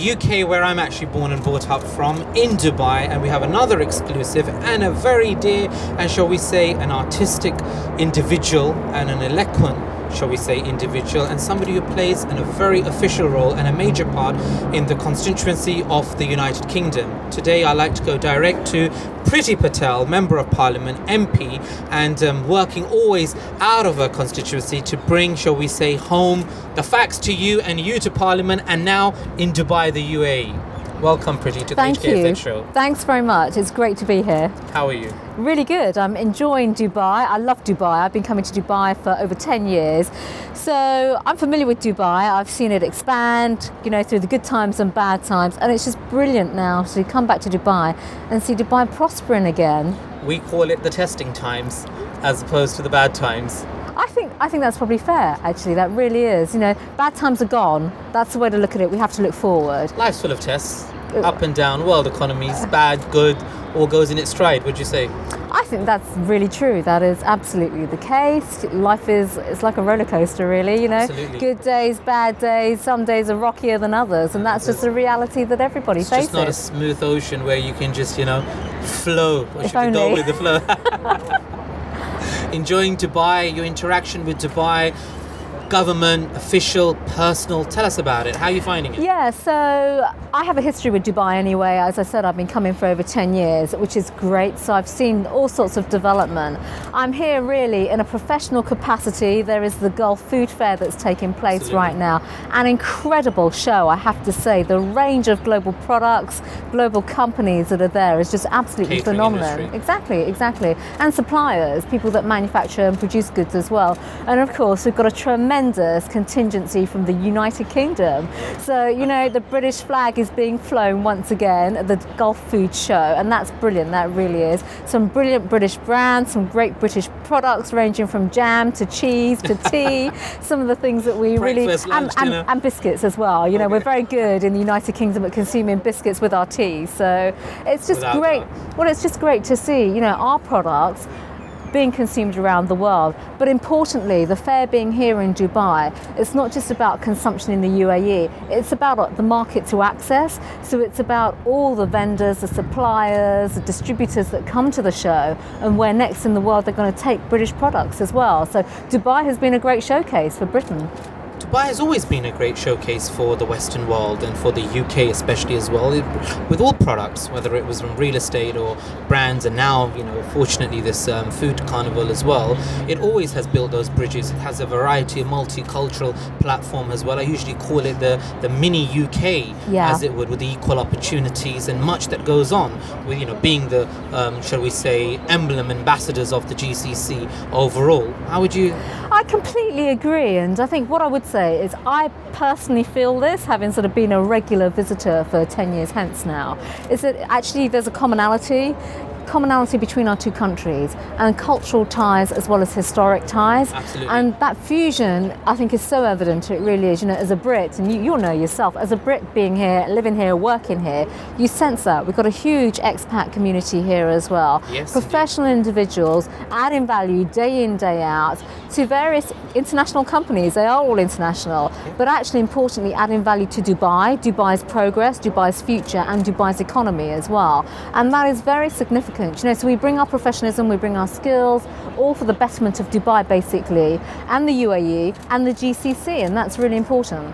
UK, where I'm actually born and brought up from, in Dubai, and we have another exclusive and a very dear and, shall we say, an artistic individual and an eloquent, shall we say, individual, and somebody who plays in a very official role and a major part in the constituency of the United Kingdom. Today I like to go direct to Priti Patel, Member of Parliament, MP, and working always out of her constituency to bring, shall we say, home the facts to you and you to Parliament, and now in Dubai, the UAE. Welcome, Priti, to the HKSX show. Thanks very much. It's great to be here. How are you? Really good. I'm enjoying Dubai. I love Dubai. I've been coming to Dubai for over 10 years. So I'm familiar with Dubai. I've seen it expand, through the good times and bad times. And it's just brilliant now to come back to Dubai and see Dubai prospering again. We call it the testing times as opposed to the bad times. I think that's probably fair, actually. That really is. Bad times are gone. That's the way to look at it. We have to look forward. Life's full of tests. Up and down, world economies, bad, good, all goes in its stride, would you say? I think that's really true. That is absolutely the case. Life it's like a roller coaster, really, Absolutely. Good days, bad days, some days are rockier than others, and that's just a reality that everybody faces. It's just not a smooth ocean where you can just, flow, or should you go with the flow? Enjoying Dubai, your interaction with Dubai, government, official, personal. Tell us about it. How are you finding it? Yeah, so I have a history with Dubai anyway. As I said, I've been coming for over 10 years, which is great. So I've seen all sorts of development. I'm here really in a professional capacity. There is the Gulf Food Fair that's taking place Absolutely. right now. An incredible show, I have to say. The range of global products, global companies that are there is just absolutely Catering phenomenal. industry. Exactly. And suppliers, people that manufacture and produce goods as well. And of course, we've got a tremendous contingency from the United Kingdom. So, the British flag is being flown once again at the Gulf Food Show, and that's brilliant. That really is. Some brilliant British brands, some great British products ranging from jam to cheese to tea. Some of the things that we Breakfast, really... lunch, dinner. And biscuits as well. Okay. We're very good in the United Kingdom at consuming biscuits with our tea. So it's just Without great. doubt. Well, it's just great to see, our products being consumed around the world. But importantly, the fair being here in Dubai, it's not just about consumption in the UAE, it's about the market to access. So it's about all the vendors, the suppliers, the distributors that come to the show, and where next in the world they're going to take British products as well. So Dubai has been a great showcase for Britain. Dubai has always been a great showcase for the Western world and for the UK especially as well, with all products, whether it was from real estate or brands, and now, fortunately this food carnival as well. It always has built those bridges. It has a variety of multicultural platform as well. I usually call it the mini UK, as it would, with the equal opportunities and much that goes on with, being the, shall we say, emblem ambassadors of the GCC overall. How would you... I completely agree, and I think what I would say is I personally feel this, having sort of been a regular visitor for 10 years hence now, is that actually there's a commonality between our two countries, and cultural ties as well as historic ties. Absolutely. And that fusion, I think, is so evident. It really is. As a Brit, and you'll know yourself, as a Brit being here, living here, working here, you sense that. We've got a huge expat community here as well. Yes, professional individuals adding value day in, day out to various international companies. They are all international, but actually importantly adding value to Dubai's progress, Dubai's future, and Dubai's economy as well. And that is very significant. So we bring our professionalism, we bring our skills, all for the betterment of Dubai basically, and the UAE and the GCC, and that's really important.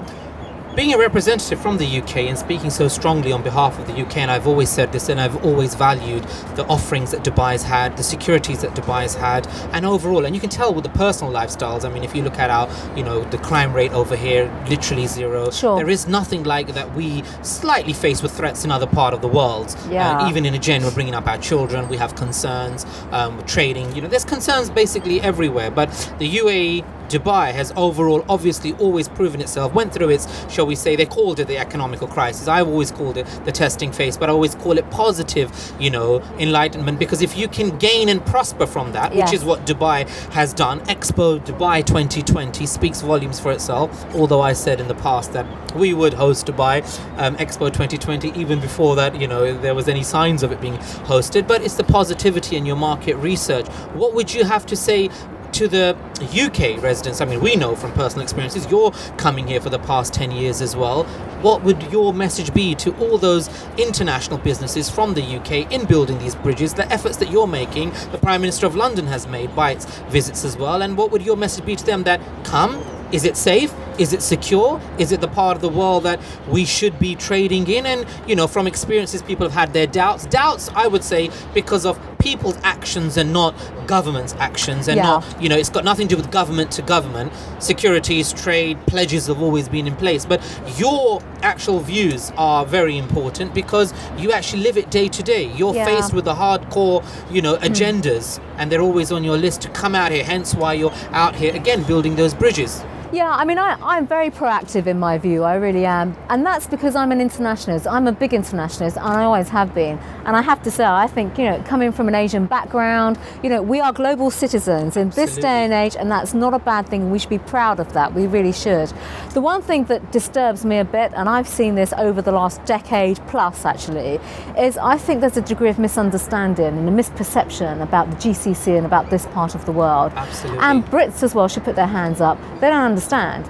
Being a representative from the UK and speaking so strongly on behalf of the UK, and I've always said this, and I've always valued the offerings that Dubai's had, the securities that Dubai's had, and overall, and you can tell with the personal lifestyles. I mean, if you look at our, the crime rate over here, literally zero. Sure. There is nothing like that. We slightly face with threats in other part of the world. Yeah. Even in a gen, we're bringing up our children. We have concerns with trading. There's concerns basically everywhere. But the UAE, Dubai has overall obviously always proven itself, went through its, shall we say, they called it the economical crisis. I've always called it the testing phase, but I always call it positive, enlightenment, because if you can gain and prosper from that, Yes. which is what Dubai has done. Expo Dubai 2020 speaks volumes for itself, although I said in the past that we would host Dubai Expo 2020 even before that, there was any signs of it being hosted. But it's the positivity in your market research. What would you have to say to the UK residents, I mean, we know from personal experiences, you're coming here for the past 10 years as well. What would your message be to all those international businesses from the UK in building these bridges, the efforts that you're making, the Prime Minister of London has made by its visits as well, and what would your message be to them that come? Is it safe? Is it secure? Is it the part of the world that we should be trading in? And, you know, from experiences, people have had their doubts. Doubts, I would say, because of people's actions and not government's actions. And not, you know, it's got nothing to do with government to government. Securities, trade, pledges have always been in place. But your actual views are very important because you actually live it day to day. You're faced with the hardcore, you know, agendas, and they're always on your list to come out here. Hence why you're out here, again, building those bridges. Yeah, I mean, I'm very proactive in my view, I really am. And that's because I'm an internationalist. I'm a big internationalist, and I always have been. And I have to say, I think, you know, coming from an Asian background, you know, we are global citizens in this day and age, and that's not a bad thing. We should be proud of that. We really should. The one thing that disturbs me a bit, and I've seen this over the last decade plus actually, is I think there's a degree of misunderstanding and a misperception about the GCC and about this part of the world. Absolutely. And Brits as well should put their hands up. They don't understand.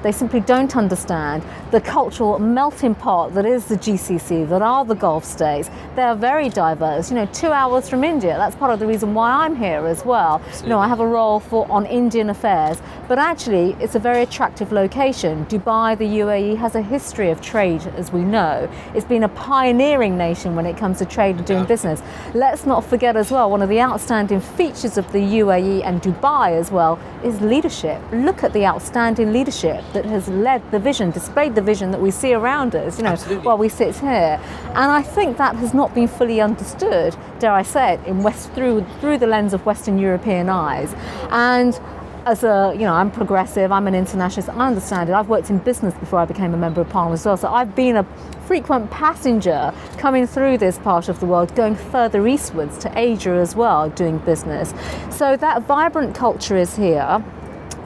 They simply don't understand the cultural melting pot that is the GCC, that are the Gulf states. They are very diverse. You know, 2 hours from India. That's part of the reason why I'm here as well. Absolutely. You know, I have a role on Indian affairs, but actually it's a very attractive location. Dubai, the UAE, has a history of trade, as we know. It's been a pioneering nation when it comes to trade and doing business. Let's not forget as well, one of the outstanding features of the UAE and Dubai as well is leadership. Look at the outstanding leadership that has led the vision, displayed the vision that we see around us, you know, while we sit here. And I think that has not been fully understood, dare I say it, through the lens of Western European eyes. And as a, you know, I'm progressive, I'm an internationalist, I understand it. I've worked in business before I became a member of Parliament as well, so I've been a frequent passenger coming through this part of the world, going further eastwards to Asia as well, doing business. So that vibrant culture is here.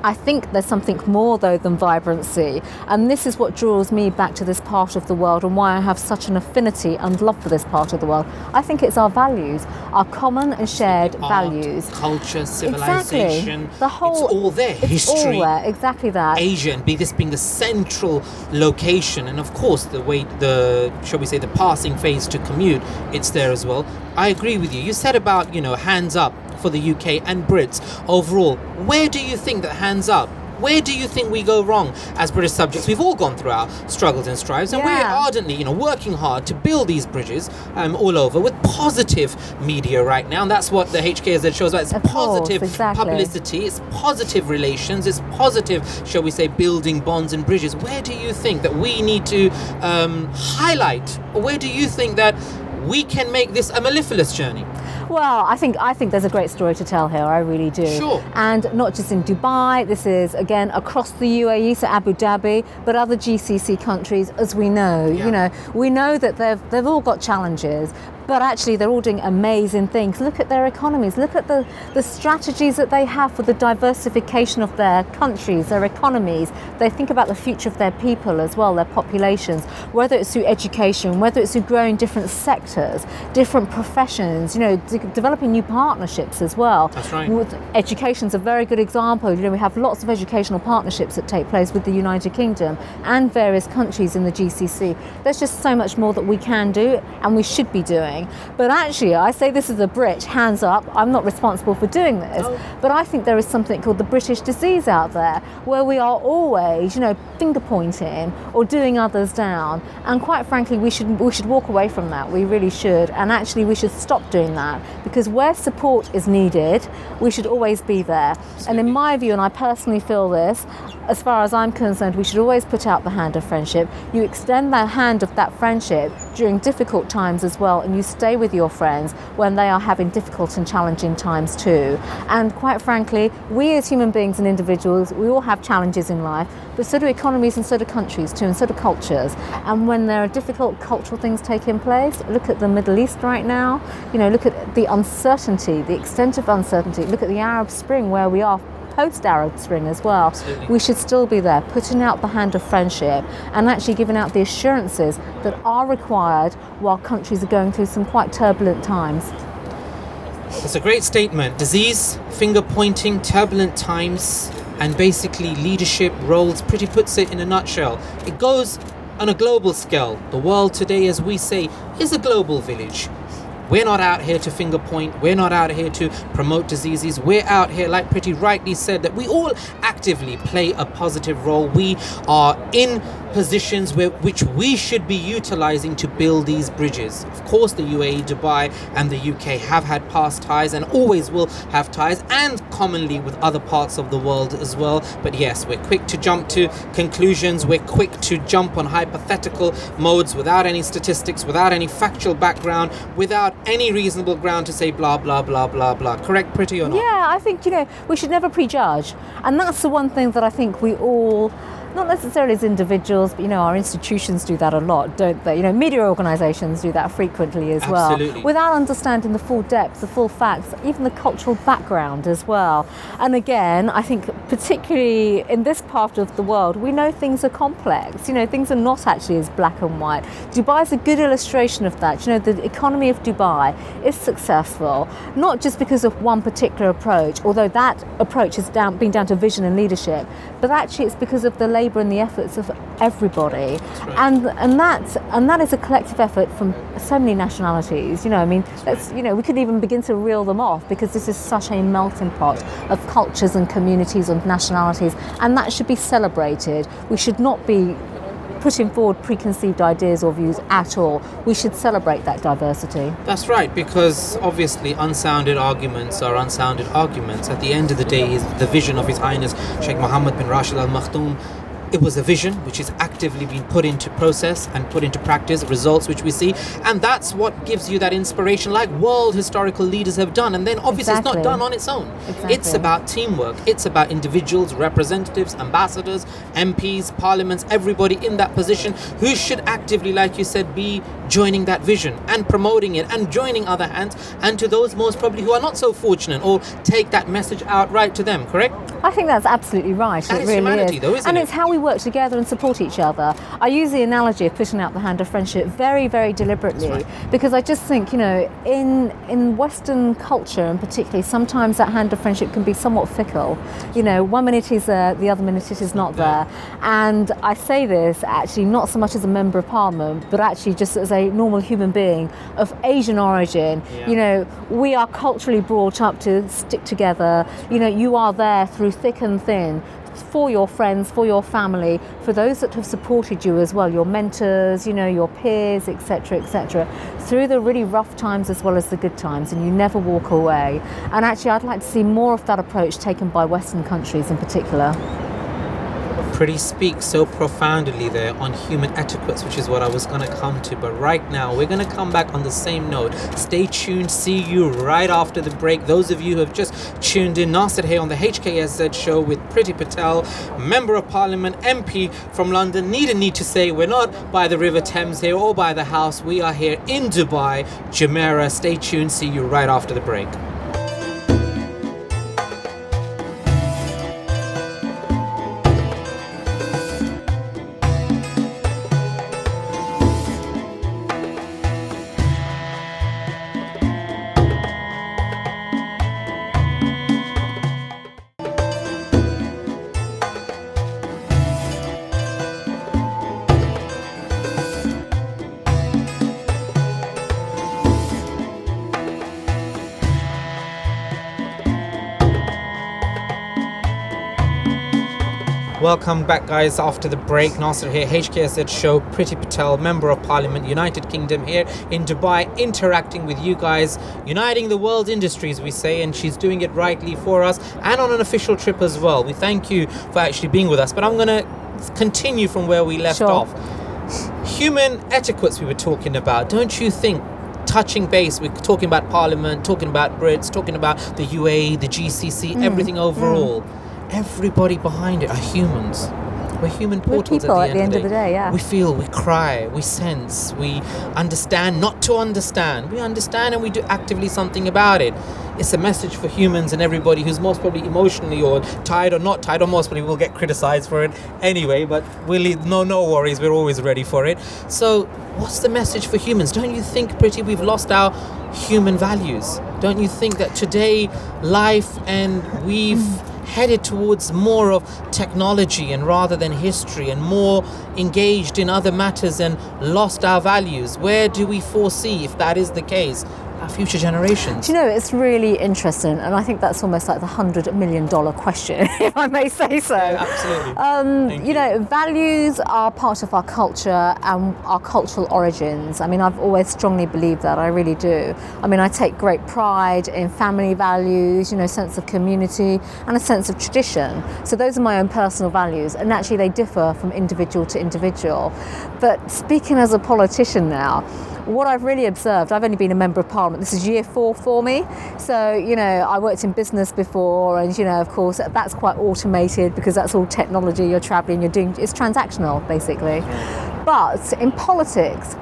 I think there's something more though than vibrancy, and this is what draws me back to this part of the world and why I have such an affinity and love for this part of the world. I think it's our values, our common and shared values. Culture, civilization, exactly. The whole, it's all there. It's history, all there, exactly that. Asia, and this being the central location, and of course shall we say, the passing phase to commute, it's there as well. I agree with you. You said about, you know, hands up for the UK and Brits overall. Where do you think that hands up? Where do you think we go wrong as British subjects? We've all gone through our struggles and strives, and we're ardently, you know, working hard to build these bridges all over with positive media right now. And that's what the HKZ shows about. It's positive publicity, it's positive relations, it's positive, shall we say, building bonds and bridges. Where do you think that we need to highlight, or where do you think that we can make this a mellifluous journey? Well, I think there's a great story to tell here. I really do. Sure. And not just in Dubai. This is again across the UAE, so Abu Dhabi, but other GCC countries, as we know. You know, we know that they've all got challenges, but actually they're all doing amazing things. Look at their economies. Look at the strategies that they have for the diversification of their countries, their economies. They think about the future of their people as well, their populations, whether it's through education, whether it's through growing different sectors, different professions, you know, developing new partnerships as well. That's right. Education's a very good example. You know, we have lots of educational partnerships that take place with the United Kingdom and various countries in the GCC. There's just so much more that we can do and we should be doing. But actually, I say this as a Brit, hands up, I'm not responsible for doing this, but I think there is something called the British disease out there, where we are always, you know, finger pointing or doing others down. And quite frankly, we should walk away from that. We really should. And actually, we should stop doing that, because where support is needed, we should always be there. And in my view, and I personally feel this, as far as I'm concerned, we should always put out the hand of friendship. You extend the hand of that friendship during difficult times as well, and you stay with your friends when they are having difficult and challenging times too. And quite frankly, we as human beings and individuals, we all have challenges in life, but so do economies and so do countries too, and so do cultures. And when there are difficult cultural things taking place, look at the Middle East right now, you know, look at the uncertainty, the extent of uncertainty, look at the Arab Spring where we are post-Arab Spring as well. Absolutely. We should still be there, putting out the hand of friendship and actually giving out the assurances that are required while countries are going through some quite turbulent times. It's a great statement. Disease, finger pointing, turbulent times, and basically leadership roles. Priti puts it in a nutshell. It goes on a global scale. The world today, as we say, is a global village. We're not out here to finger point. We're not out here to promote diseases. We're out here, like Priti rightly said, that we all actively play a positive role. We are in positions which we should be utilizing to build these bridges. Of course, the UAE, Dubai, and the UK have had past ties and always will have ties, and commonly with other parts of the world as well. But yes, we're quick to jump to conclusions. We're quick to jump on hypothetical modes without any statistics, without any factual background, without any reasonable ground to say blah, blah, blah, blah, blah. Correct, Priti, or not? Yeah, I think, we should never prejudge. And that's the one thing that I think we all, not necessarily as individuals, but our institutions do that a lot, don't they? Media organisations do that frequently as well. Absolutely. Without understanding the full depth, the full facts, even the cultural background as well. And again, I think particularly in this part of the world, we know things are complex. Things are not actually as black and white. Dubai is a good illustration of that. The economy of Dubai is successful, not just because of one particular approach, although that approach has been down to vision and leadership, but actually it's because of the labour and the efforts of everybody. Right. And that is a collective effort from so many nationalities. We could even begin to reel them off, because this is such a melting pot of cultures and communities and nationalities, and that should be celebrated. We should not be putting forward preconceived ideas or views at all. We should celebrate that diversity. That's right, because obviously unsounded arguments are unsounded arguments. At the end of the day, is the vision of His Highness Sheikh Mohammed bin Rashid Al Maktoum. It was a vision which is actively being put into process and put into practice, results which we see. And that's what gives you that inspiration, like world historical leaders have done. And then obviously It's not done on its own. Exactly. It's about teamwork. It's about individuals, representatives, ambassadors, MPs, parliaments, everybody in that position who should actively, like you said, be joining that vision and promoting it and joining other hands, and to those most probably who are not so fortunate, or take that message out right to them, correct? I think that's absolutely right. And it it's really humanity, is. though, isn't and it? It's how we work together and support each other. I use the analogy of putting out the hand of friendship very, very deliberately, That's because I just think, in Western culture and particularly, sometimes that hand of friendship can be somewhat fickle. 1 minute is there, the other minute it is not there. And I say this actually not so much as a member of parliament, but actually just as a normal human being of Asian origin. Yeah. We are culturally brought up to stick together. You are there through thick and thin, for your friends, for your family, for those that have supported you as well, your mentors, your peers, etc., through the really rough times as well as the good times, and you never walk away. And actually, I'd like to see more of that approach taken by Western countries in particular. Priti speaks so profoundly there on human etiquettes, which is what I was going to come to. But right now, we're going to come back on the same note. Stay tuned. See you right after the break. Those of you who have just tuned in, Nasir here on the HKSZ show with Priti Patel, Member of Parliament, MP from London. Need to say, we're not by the River Thames here or by the house. We are here in Dubai, Jumeirah. Stay tuned. See you right after the break. Welcome back, guys, after the break. Nasir here, HKSZ show, Priti Patel, Member of Parliament, United Kingdom, here in Dubai, interacting with you guys, uniting the world industries, we say, and she's doing it rightly for us, and on an official trip as well. We thank you for actually being with us, but I'm going to continue from where we left off. Human etiquettes we were talking about. Don't you think, touching base, we're talking about Parliament, talking about Brits, talking about the UAE, the GCC, everything overall. Everybody behind it are humans. We're human portals. We're people at the end of the day, yeah. We feel, we cry, we sense, we understand not to understand. We understand and we do actively something about it. It's a message for humans and everybody who's most probably emotionally or tired or not tired, or most probably will get criticized for it anyway, but no worries, we're always ready for it. So what's the message for humans? Don't you think, Priti, we've lost our human values? Don't you think that today life and we've headed towards more of technology and rather than history, and more engaged in other matters and lost our values? Where do we foresee, if that is the case, our future generations? Do you know, it's really interesting, and I think that's almost like the $100 million question, if I may say so. Yeah, absolutely. You know, values are part of our culture and our cultural origins. I mean, I've always strongly believed that, I really do. I mean, I take great pride in family values, you know, sense of community and a sense of tradition. So those are my own personal values, and actually they differ from individual to individual. But speaking as a politician now, what I've really observed, I've only been a member of Parliament, this is year 4 for me. So, you know, I worked in business before, and, you know, of course, that's quite automated because that's all technology, you're travelling, you're doing, it's transactional, basically. But in politics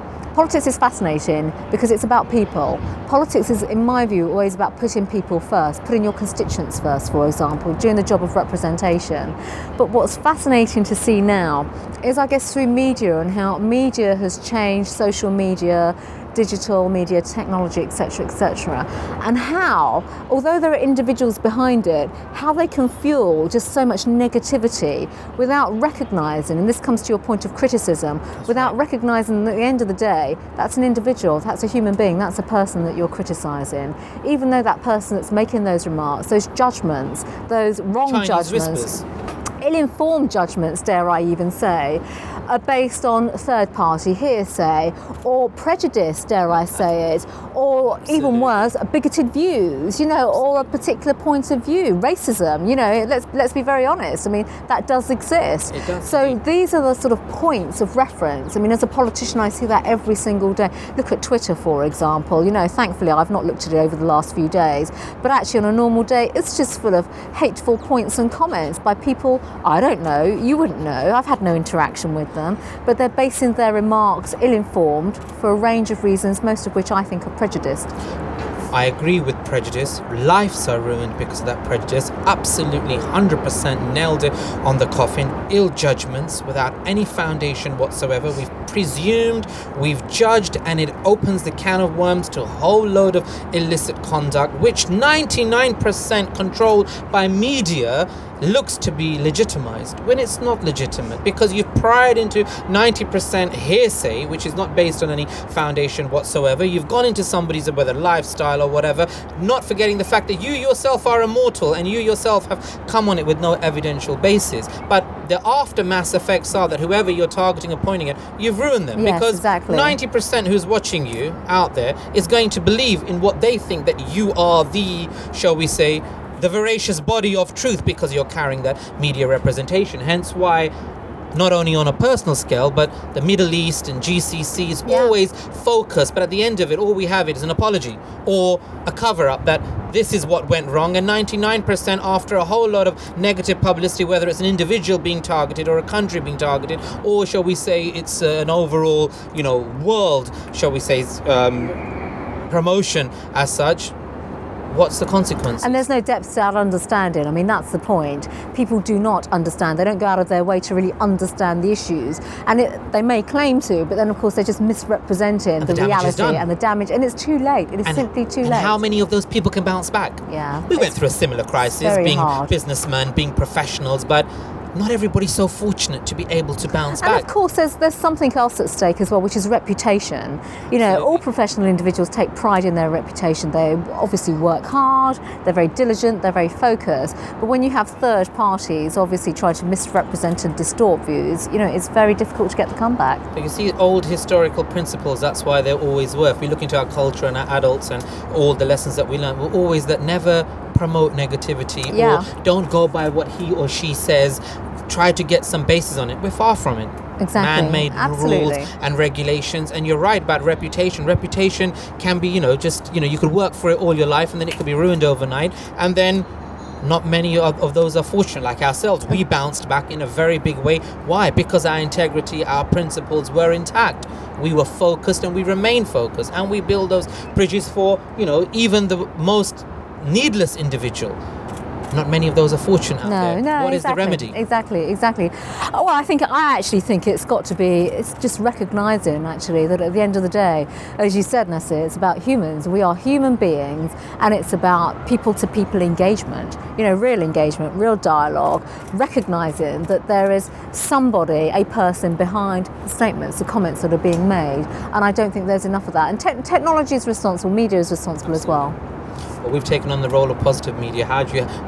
is fascinating because it's about people. Politics is, in my view, always about putting people first, putting your constituents first, for example, doing the job of representation. But what's fascinating to see now is, I guess, through media and how media has changed, social media, digital media, technology, etc., and how, although there are individuals behind it, how they can fuel just so much negativity without recognising, and this comes to your point of criticism, without recognising that at the end of the day, that's an individual, that's a human being, that's a person that you're criticising. Even though that person that's making those remarks, those judgments, those wrong Chinese judgments, whispers. ill-informed judgments, dare I even say, are based on third-party hearsay or prejudice, dare I say it, or even worse, bigoted views, you know, or a particular point of view, racism, you know, let's be very honest. I mean, that does exist. It does. So these are the sort of points of reference. I mean, as a politician, I see that every single day. Look at Twitter, for example. You know, thankfully, I've not looked at it over the last few days, but actually on a normal day, it's just full of hateful points and comments by people I don't know, you wouldn't know, I've had no interaction with them, but they're basing their remarks ill-informed for a range of reasons, most of which I think are prejudiced. I agree with prejudice. Lives are ruined because of that prejudice. Absolutely 100% nailed it on the coffin. Ill judgments without any foundation whatsoever. We've presumed, we've judged, and it opens the can of worms to a whole load of illicit conduct, which 99% controlled by media looks to be legitimized when it's not legitimate, because you've pried into 90% hearsay, which is not based on any foundation whatsoever. You've gone into somebody's, whether lifestyle or whatever, not forgetting the fact that you yourself are immortal and you yourself have come on it with no evidential basis. But the aftermath effects are that whoever you're targeting or pointing at, you've ruined them. Yes, because exactly. 90% who's watching you out there is going to believe in what they think that you are the, shall we say, the voracious body of truth, because you're carrying that media representation. Hence why, not only on a personal scale, but the Middle East and GCC is always focused, but at the end of it, all we have is an apology or a cover-up that this is what went wrong, and 99% after a whole lot of negative publicity, whether it's an individual being targeted or a country being targeted, or shall we say it's an overall, you know, world, shall we say, promotion as such. What's the consequence? And there's no depth to our understanding. I mean, that's the point. People do not understand. They don't go out of their way to really understand the issues. And they may claim to, but then, of course, they're just misrepresenting the reality and the damage. And it's too late. It is simply too late. And how many of those people can bounce back? Yeah. We went through a similar crisis, being hard. businessmen, being professionals, but not everybody's so fortunate to be able to bounce back. And of course, there's something else at stake as well, which is reputation. You know, all professional individuals take pride in their reputation. They obviously work hard, they're very diligent, they're very focused. But when you have third parties obviously trying to misrepresent and distort views, you know, it's very difficult to get the comeback. But you see, old historical principles, that's why they're always worth. We look into our culture and our adults and all the lessons that we learn, were always that never promote negativity or don't go by what he or she says. Try to get some basis on it. We're far from it. Exactly. Man-made rules and regulations. And you're right about reputation. Reputation can be, you know, just, you know, you could work for it all your life and then it could be ruined overnight. And then not many of those are fortunate like ourselves. We bounced back in a very big way. Why? Because our integrity, our principles were intact. We were focused and we remain focused. And we build those bridges for, you know, even the most needless individual. not many of those are fortunate out there. No, What is exactly, the remedy? Exactly. Well, I actually think it's got to be, it's just recognising actually that at the end of the day, as you said, Nasir, it's about humans. We are human beings, and it's about people-to-people engagement, real engagement, real dialogue, recognising that there is somebody, a person behind the statements, the comments that are being made, and I don't think there's enough of that. And technology is responsible, media is responsible as well. Well, we've taken on the role of positive media.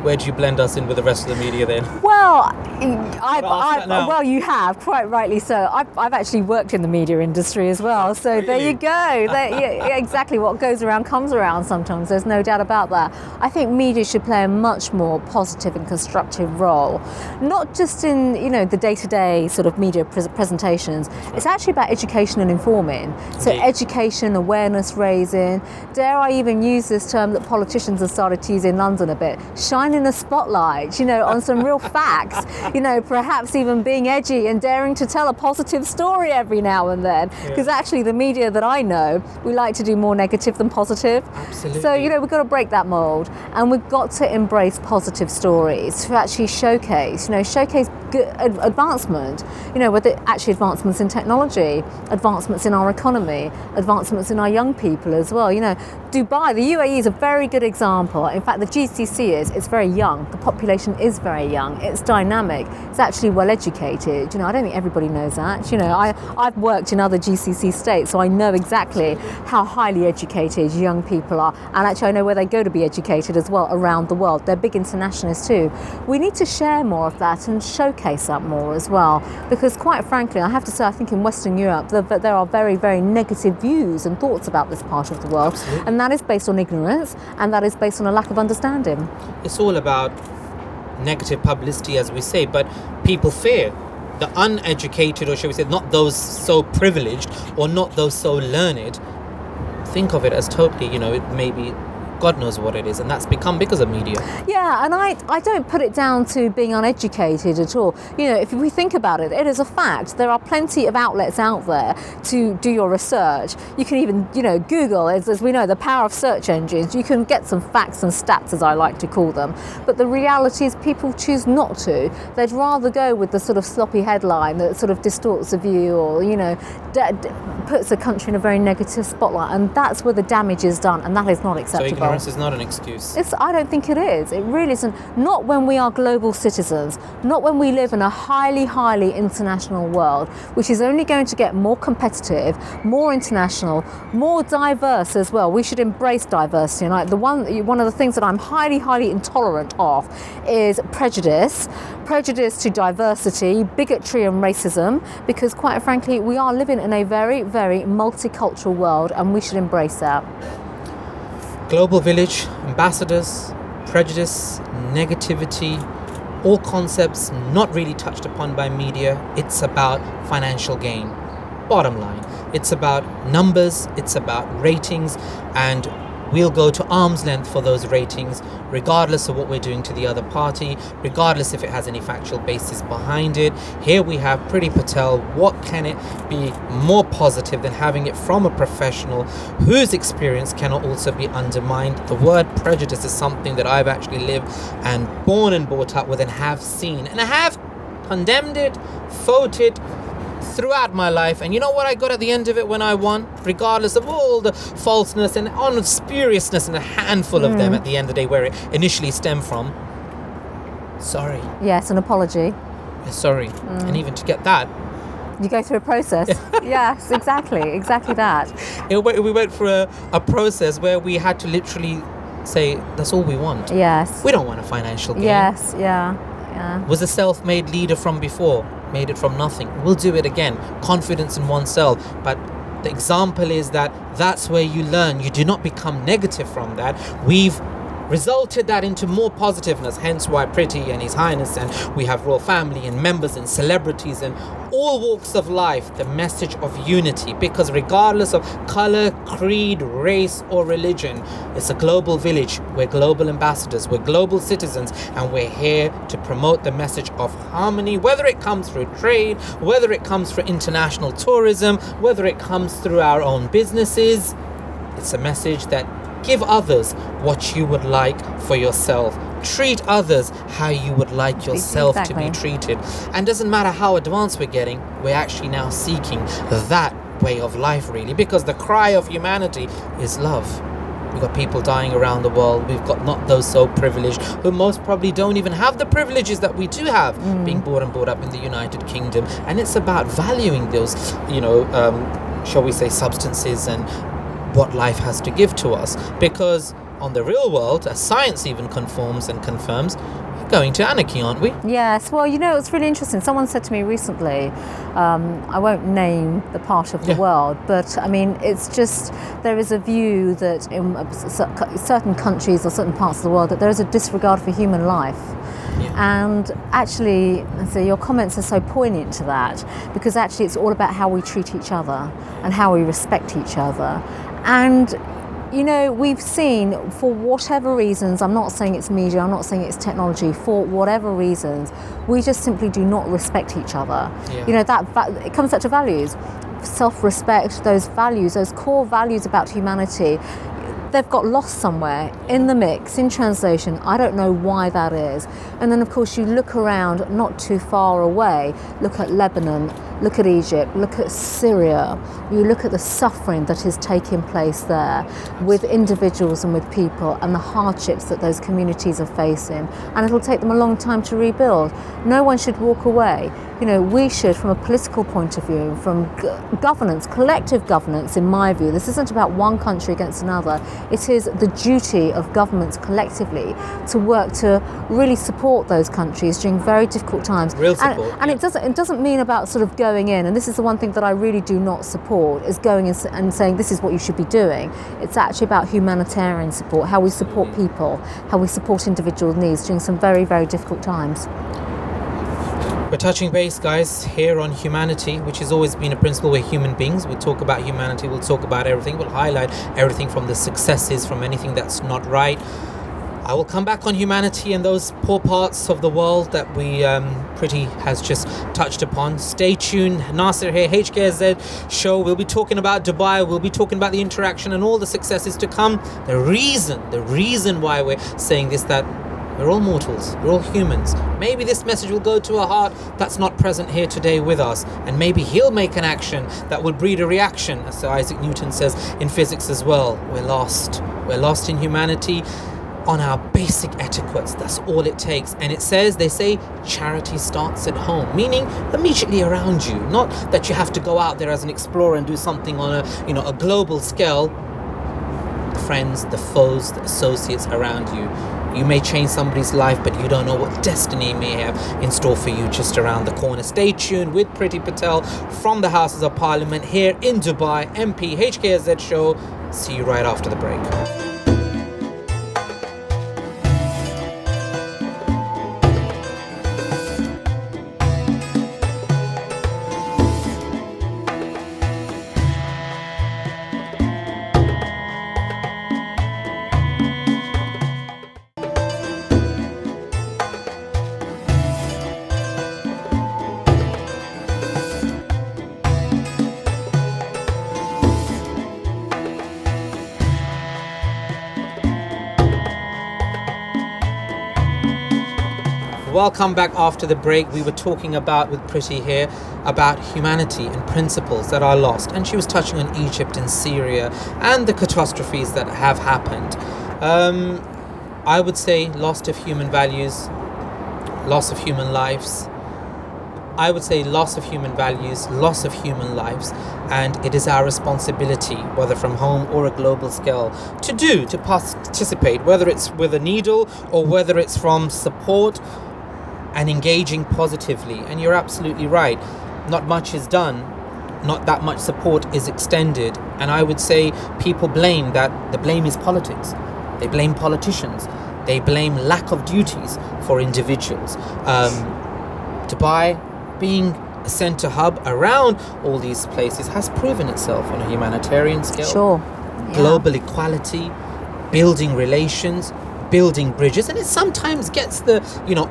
Where do you blend us in with the rest of the media then? Well, now. You have, quite rightly so. I've actually worked in the media industry as well, so Really? There you go. Yeah, exactly, what goes around comes around sometimes, there's no doubt about that. I think media should play a much more positive and constructive role, not just in the day-to-day sort of media presentations. It's actually about education and informing. So Indeed. education, awareness raising, dare I even use this term that politicians have started to use in London a bit, shining a spotlight, on some real facts, perhaps even being edgy and daring to tell a positive story every now and then. Because actually the media that I know, we like to do more negative than positive. Absolutely. So, we've got to break that mould, and we've got to embrace positive stories to actually showcase good advancement, whether actually advancements in technology, advancements in our economy, advancements in our young people as well. Dubai, the UAE is a very good example. In fact, the GCC it's very young. The population is very young. It's dynamic. It's actually well educated. I don't think everybody knows that. I've worked in other GCC states, so I know exactly how highly educated young people are. And actually, I know where they go to be educated as well around the world. They're big internationalists too. We need to share more of that and showcase that more as well. Because quite frankly, I have to say, I think in Western Europe, there are very, very negative views and thoughts about this part of the world. Absolutely. And that is based on ignorance, and that is based on a lack of understanding. It's all about negative publicity, as we say, but people fear the uneducated, or shall we say, not those so privileged or not those so learned, think of it as totally, it may be God knows what it is, and that's become because of media. Yeah, and I don't put it down to being uneducated at all. If we think about it, it is a fact. There are plenty of outlets out there to do your research. You can even, Google, as we know, the power of search engines. You can get some facts and stats, as I like to call them. But the reality is people choose not to. They'd rather go with the sort of sloppy headline that sort of distorts the view or, puts the country in a very negative spotlight. And that's where the damage is done, and that is not acceptable. So ignorance is not an excuse. I don't think it is. It really isn't. Not when we are global citizens, not when we live in a highly, highly international world, which is only going to get more competitive, more international, more diverse as well. We should embrace diversity. One of the things that I'm highly, highly intolerant of is prejudice to diversity, bigotry and racism, because quite frankly, we are living in a very, very multicultural world, and we should embrace that. Global village, ambassadors, prejudice, negativity, all concepts not really touched upon by media. It's about financial gain. Bottom line, it's about numbers, it's about ratings, and we'll go to arm's length for those ratings, regardless of what we're doing to the other party, regardless if it has any factual basis behind it. Here we have Priti Patel. What can it be more positive than having it from a professional whose experience cannot also be undermined? The word prejudice is something that I've actually lived and born and brought up with and have seen, and I have condemned it, fought it, throughout my life. And you know what I got at the end of it when I won? Regardless of all the falseness and unspuriousness and a handful of them at the end of the day, where it initially stemmed from. Sorry. Yes, an apology. Sorry. And even to get that, you go through a process. Yes, exactly that. We went through a process where we had to literally say, that's all we want. Yes. We don't want a financial gain. Yes, yeah. Was a self-made leader from before, made it from nothing. We'll do it again. Confidence in oneself. But the example is that's where you learn. You do not become negative from that. We've resulted that into more positiveness, hence why Priti and His Highness, and we have royal family and members and celebrities and all walks of life, the message of unity, because regardless of color, creed, race or religion, it's a global village. We're global ambassadors, we're global citizens, and we're here to promote the message of harmony, whether it comes through trade, whether it comes through international tourism, whether it comes through our own businesses. It's a message that give others what you would like for yourself. treat others how you would like yourself to be Exactly. treated. And doesn't matter how advanced we're getting, we're actually now seeking that way of life, really, because the cry of humanity is love. We've got people dying around the world. We've got not those so privileged who most probably don't even have the privileges that we do have, being born and brought up in the United Kingdom. And it's about valuing those, shall we say, substances and what life has to give to us. Because on the real world, as science even conforms and confirms, we're going to anarchy, aren't we? Yes, well, it's really interesting. Someone said to me recently, I won't name the part of the world, but I mean, it's just, there is a view that in certain countries or certain parts of the world that there is a disregard for human life. Yeah. And actually, so your comments are so poignant to that, because actually it's all about how we treat each other and how we respect each other. And we've seen, for whatever reasons, I'm not saying it's media, I'm not saying it's technology, for whatever reasons, we just simply do not respect each other. Yeah. It comes back to values, self-respect, those values, those core values about humanity. They've got lost somewhere in the mix, in translation. I don't know why that is. And then, of course, you look around not too far away, look at Lebanon, look at Egypt, look at Syria. You look at the suffering that is taking place there with individuals and with people, and the hardships that those communities are facing. And it'll take them a long time to rebuild. No one should walk away. We should, from a political point of view, from governance, collective governance, in my view, this isn't about one country against another. It is the duty of governments collectively to work to really support those countries during very difficult times. Real support. And it doesn't mean about sort of going in, and this is the one thing that I really do not support, is going in and saying this is what you should be doing. It's actually about humanitarian support, how we support people, how we support individual needs during some very, very difficult times. We're touching base, guys, here on humanity, which has always been a principle. We're human beings. We'll talk about humanity. We'll talk about everything. We'll highlight everything from the successes, from anything that's not right. I will come back on humanity and those poor parts of the world that we Priti has just touched upon. Stay tuned. Nasir here, HKZ show. We'll be talking about Dubai. We'll be talking about the interaction and all the successes to come. The reason why we're saying this, that we're all mortals, we're all humans. Maybe this message will go to a heart that's not present here today with us, and maybe he'll make an action that will breed a reaction, as Sir Isaac Newton says in physics as well. We're lost in humanity, on our basic etiquettes. That's all it takes. And they say charity starts at home, meaning immediately around you. Not that you have to go out there as an explorer and do something on a global scale. The friends, the foes, the associates around you. You may change somebody's life, but you don't know what destiny may have in store for you just around the corner. Stay tuned with Priti Patel from the Houses of Parliament here in Dubai, MP HKZ show. See you right after the break. Welcome back after the break. We were talking about, with Priti here, about humanity and principles that are lost. And she was touching on Egypt and Syria and the catastrophes that have happened. I would say loss of human values, loss of human lives. I would say loss of human values, loss of human lives, and it is our responsibility, whether from home or a global scale, to participate, whether it's with a needle or whether it's from support and engaging positively. And you're absolutely right. Not much is done. Not that much support is extended. And I would say people blame that. The blame is politics. They blame politicians. They blame lack of duties for individuals. Dubai, being a centre hub around all these places, has proven itself on a humanitarian scale. Sure. Yeah. Global equality, building relations, building bridges, and it sometimes gets the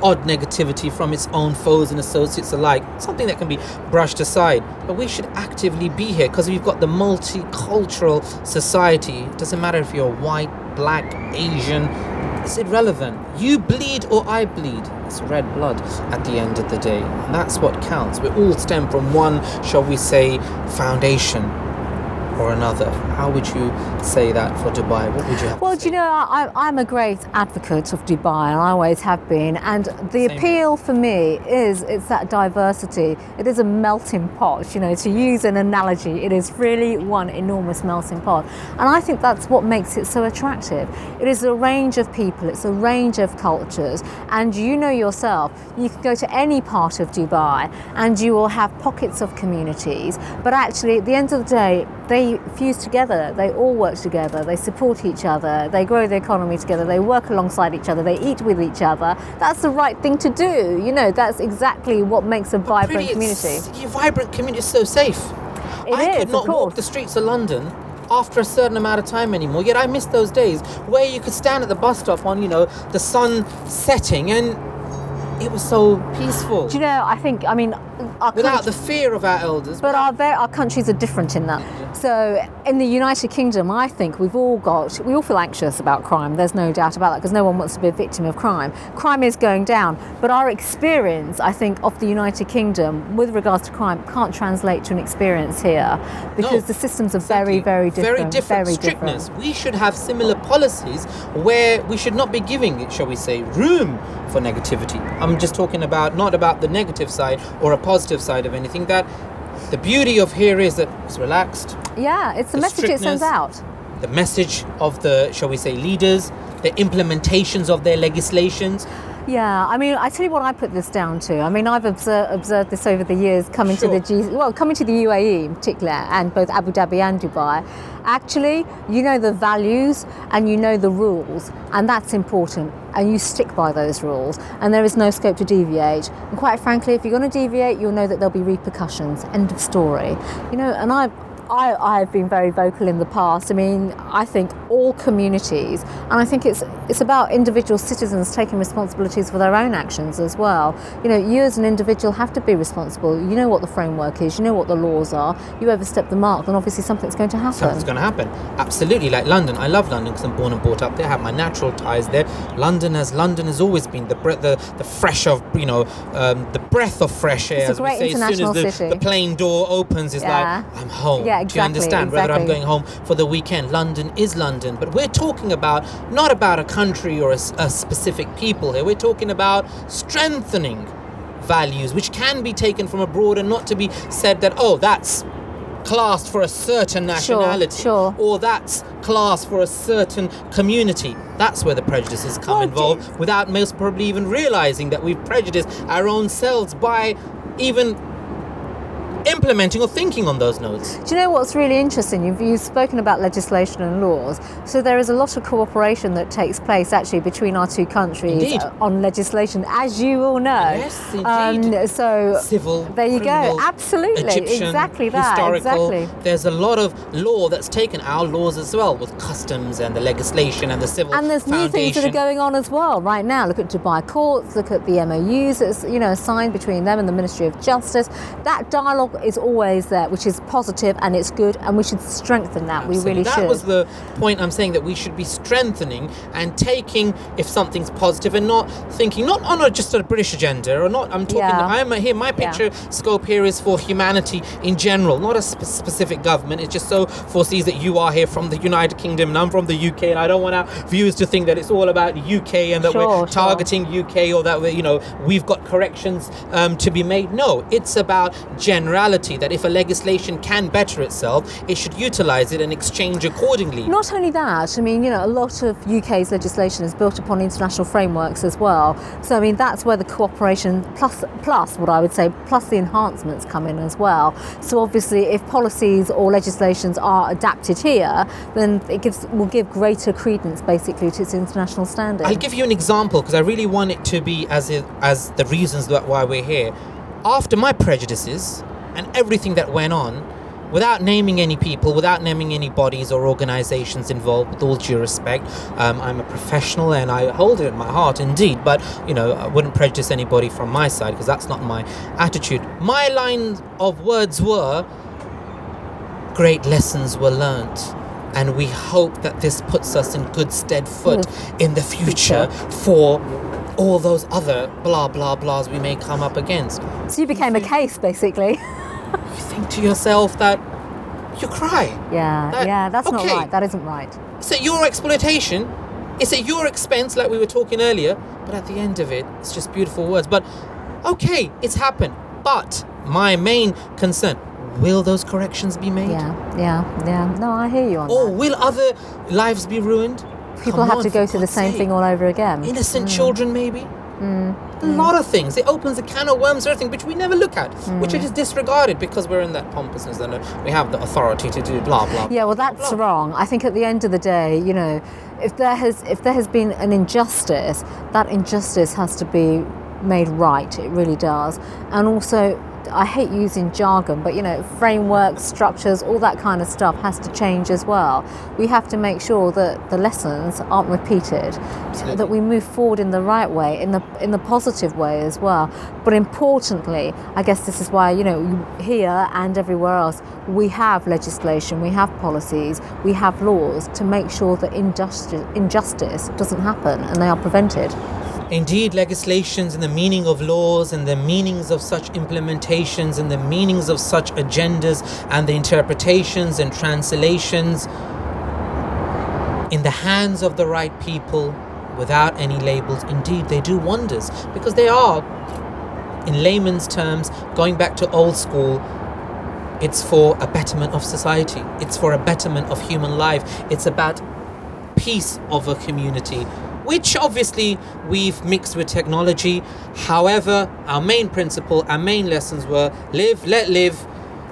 odd negativity from its own foes and associates alike, something that can be brushed aside. But we should actively be here because we've got the multicultural society. It doesn't matter if you're white, black, Asian, It's irrelevant. You bleed or I bleed. It's red blood at the end of the day. And that's what counts. We all stem from one, shall we say, foundation or another. How would you say that for Dubai? What would you have Well, to do say? you know, I'm a great advocate of Dubai, and I always have been. And the Same appeal for me is it's that diversity. It is a melting pot. You know, to use an analogy, it is really one enormous melting pot. And I think that's what makes it so attractive. It is a range of people. It's a range of cultures. And you know yourself, you can go to any part of Dubai, and you will have pockets of communities. But actually, at the end of the day, they fuse together, they all work together, they support each other, they grow the economy together, they work alongside each other, they eat with each other. That's the right thing to do. You know, that's exactly what makes a vibrant community. Your vibrant community is so safe. I could not walk the streets of London after a certain amount of time anymore, yet I miss those days where you could stand at the bus stop on, the sun setting, and it was so peaceful. Do you know, I mean, without the fear of our elders. But our countries are different in that. So in the United Kingdom, I think we all feel anxious about crime. There's no doubt about that, because no one wants to be a victim of crime. Crime is going down. But our experience, I think, of the United Kingdom with regards to crime can't translate to an experience here, because the systems are very, very different. Very different strictness. We should have similar policies where we should not be giving, shall we say, room for negativity. I'm just talking about, not about the negative side or a positive side of anything. That the beauty of here is that it's relaxed. Yeah, it's the message it sends out. The message of the, shall we say, leaders, the implementations of their legislations. Yeah, I mean, I tell you what I put this down to. I mean, I've observed this over the years coming to coming to the UAE in particular, and both Abu Dhabi and Dubai. Actually, you know the values and you know the rules, and that's important. And you stick by those rules, and there is no scope to deviate. And quite frankly, if you're going to deviate, you'll know that there'll be repercussions. End of story. And I've been very vocal in the past. I mean, I think all communities, and I think it's about individual citizens taking responsibilities for their own actions as well. You as an individual have to be responsible. You know what the framework is, you know what the laws are. You overstep the mark, then obviously something's going to happen. Something's going to happen. Absolutely. Like London. I love London because I'm born and brought up there. I have my natural ties there. London has always been the fresh of, the breath of fresh air. It's a great international city. As soon as the plane door opens, it's like, I'm home. Yeah, do you understand? Whether I'm going home for the weekend, London is London. But we're talking about, not about a country or a specific people here. We're talking about strengthening values which can be taken from abroad, and not to be said that, that's classed for a certain nationality, or that's classed for a certain community. That's where the prejudices come involved, without most probably even realizing that we've prejudiced our own selves by even implementing or thinking on those notes. Do you know what's really interesting? You've spoken about legislation and laws. So there is a lot of cooperation that takes place actually between our two countries on legislation, as you all know. Yes, indeed. So civil, there you criminal, go. Absolutely, Egyptian, exactly that. Historical. Exactly. There's a lot of law that's taken, our laws as well, with customs and the legislation and the civil And there's foundation. new things that are going on as well right now. Look at Dubai courts. Look at the MOUs that's signed between them and the Ministry of Justice. That dialogue is always there, which is positive and it's good, and we should strengthen that. Absolutely. We really should. That was the point I'm saying, that we should be strengthening and taking if something's positive, and not thinking, not on just a British agenda, or not. I'm talking. I'm here. My picture scope here is for humanity in general, not a specific government. It just so foresees that you are here from the United Kingdom and I'm from the UK, and I don't want our viewers to think that it's all about UK and that we're targeting UK, or that we've got corrections to be made. No, it's about generality. That if a legislation can better itself, it should utilise it and exchange accordingly. Not only that, I mean, a lot of UK's legislation is built upon international frameworks as well. So, I mean, that's where the cooperation plus what I would say, plus the enhancements come in as well. So obviously, if policies or legislations are adapted here, then will give greater credence basically to its international standing. I'll give you an example, because I really want it to be as the reasons why we're here. After my prejudices and everything that went on, without naming any people, without naming any bodies or organizations involved, with all due respect, I'm a professional and I hold it in my heart indeed, but I wouldn't prejudice anybody from my side, because that's not my attitude. My line of words were, great lessons were learnt and we hope that this puts us in good stead foot in the future for all those other blah blah blahs we may come up against. So you became a case, basically. You think to yourself that you cry. That's not okay. right. That isn't right. It's at your exploitation. It's at your expense, like we were talking earlier. But at the end of it, it's just beautiful words. But okay, it's happened. But my main concern, will those corrections be made? Yeah. No, I hear you on Or that. will other lives be ruined? People have to go through the same thing all over again. Innocent children, maybe. A lot of things. It opens a can of worms, everything, which we never look at, which are just disregarded because we're in that pompousness and we have the authority to do blah blah. Yeah, well, that's wrong. I think at the end of the day, you know, if there has been an injustice, that injustice has to be made right. It really does. And also, I hate using jargon, but you know, frameworks, structures, all that kind of stuff has to change as well. We have to make sure that the lessons aren't repeated, that we move forward in the right way, in the positive way as well. But importantly, I guess this is why, you know, here and everywhere else, we have legislation, we have policies, we have laws to make sure that injustice doesn't happen and they are prevented. Indeed, legislations and the meaning of laws and the meanings of such implementations and the meanings of such agendas and the interpretations and translations in the hands of the right people without any labels, indeed, they do wonders, because they are, in layman's terms, going back to old school, it's for a betterment of society. It's for a betterment of human life. It's about peace of a community, which obviously we've mixed with technology. However, our main principle, our main lessons were live, let live,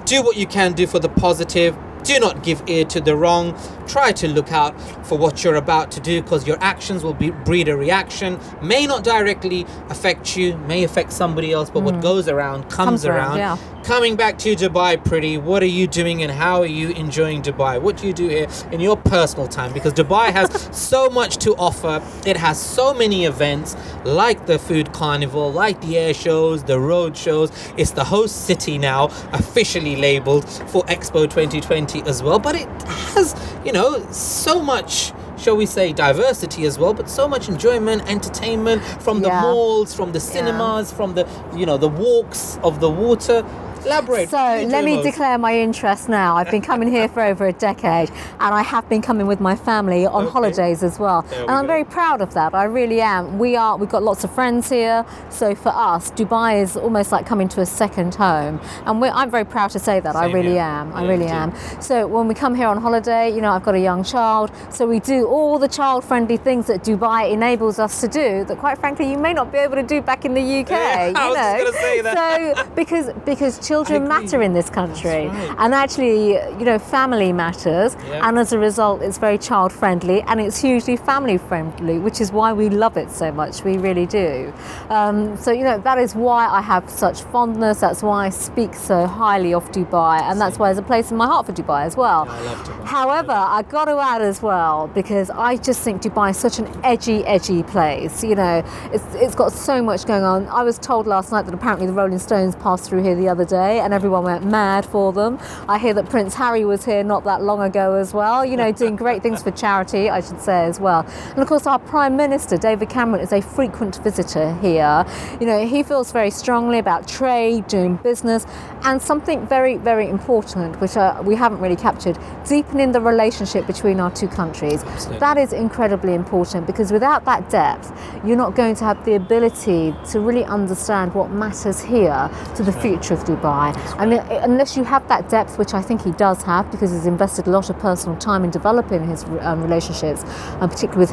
do what you can do for the positive, do not give ear to the wrong, try to look out for what you're about to do, because your actions will breed a reaction, may not directly affect you, may affect somebody else, but what goes around comes around. Yeah. Coming back to Dubai, Priti, what are you doing and how are you enjoying Dubai? What do you do here in your personal time? Because Dubai has so much to offer. It has so many events like the food carnival, like the air shows, the road shows. It's the host city now, officially labeled for Expo 2020 as well. But it has, you know, so much, shall we say, diversity as well, but so much enjoyment, entertainment from the malls, from the cinemas, from the, you know, the walks of the water. Elaborate. So let me declare my interest now. I've been coming here for over a decade, and I have been coming with my family on holidays as well. And I'm very proud of that. I really am. We've got lots of friends here. So for us, Dubai is almost like coming to a second home. And I'm very proud to say that. I really am. I really am. So when we come here on holiday, you know, I've got a young child. So we do all the child-friendly things that Dubai enables us to do that, quite frankly, you may not be able to do back in the UK. I was just going to say that. So because children matter in this country, right. and actually, you know, family matters, and as a result, it's very child friendly and it's hugely family friendly, which is why we love it so much. We really do. So, you know, that is why I have such fondness. That's why I speak so highly of Dubai, and that's why there's a place in my heart for Dubai as well. I love Dubai. However, I got to add as well, because I just think Dubai is such an edgy place. You know, it's got so much going on. I was told last night that apparently the Rolling Stones passed through here the other day and everyone went mad for them. I hear that Prince Harry was here not that long ago as well, you know, doing great things for charity, I should say, as well. And of course, our Prime Minister, David Cameron, is a frequent visitor here. You know, he feels very strongly about trade, doing business, and something very, very important, which we haven't really captured, deepening the relationship between our two countries. Absolutely. That is incredibly important, because without that depth, you're not going to have the ability to really understand what matters here to the future of Dubai. I mean, unless you have that depth, which I think he does have, because he's invested a lot of personal time in developing his relationships, and particularly with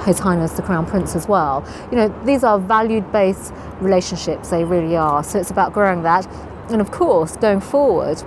His Highness the Crown Prince as well. You know, these are valued-based relationships, they really are. So it's about growing that. And of course, going forward,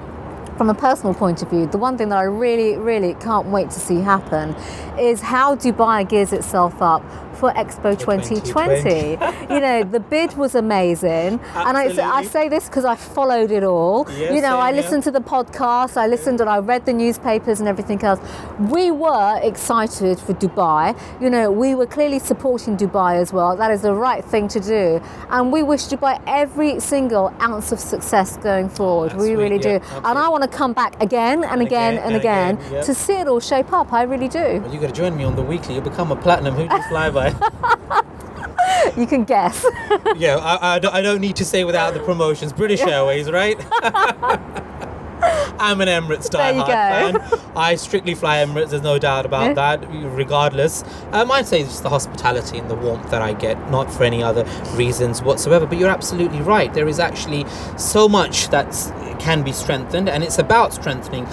from a personal point of view, the one thing that I really, really can't wait to see happen is how Dubai gears itself up for Expo 2020. You know, the bid was amazing. And I say this because I followed it all. Yes, you know, I listened to the podcast, I listened and I read the newspapers and everything else. We were excited for Dubai. You know, we were clearly supporting Dubai as well. That is the right thing to do. And we wish Dubai every single ounce of success going forward. We really do. And I want to to come back again and again and again yep. to see it all shape up. I really do. Well, you got to join me on the weekly. You'll become a platinum. Who do you fly by? You can guess. Yeah, I don't need to say without the promotions. British Airways, right? I'm an Emirates diehard fan. I strictly fly Emirates, there's no doubt about that, regardless. I'd say it's just the hospitality and the warmth that I get, not for any other reasons whatsoever. But you're absolutely right. There is actually so much that can be strengthened, and it's about strengthening,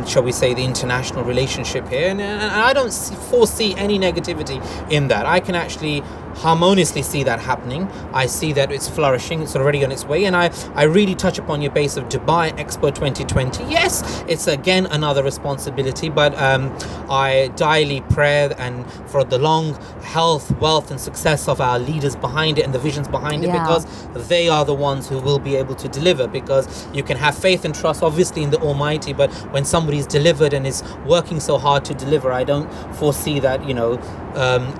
shall we say, the international relationship here. And I don't foresee any negativity in that. I can actually harmoniously see that happening. I see that it's flourishing, it's already on its way, and I really touch upon your base of Dubai Expo 2020. Yes, it's again another responsibility, but I daily pray and for the long health, wealth and success of our leaders behind it and the visions behind it, because they are the ones who will be able to deliver. Because you can have faith and trust obviously in the Almighty, but when somebody's delivered and is working so hard to deliver, I don't foresee that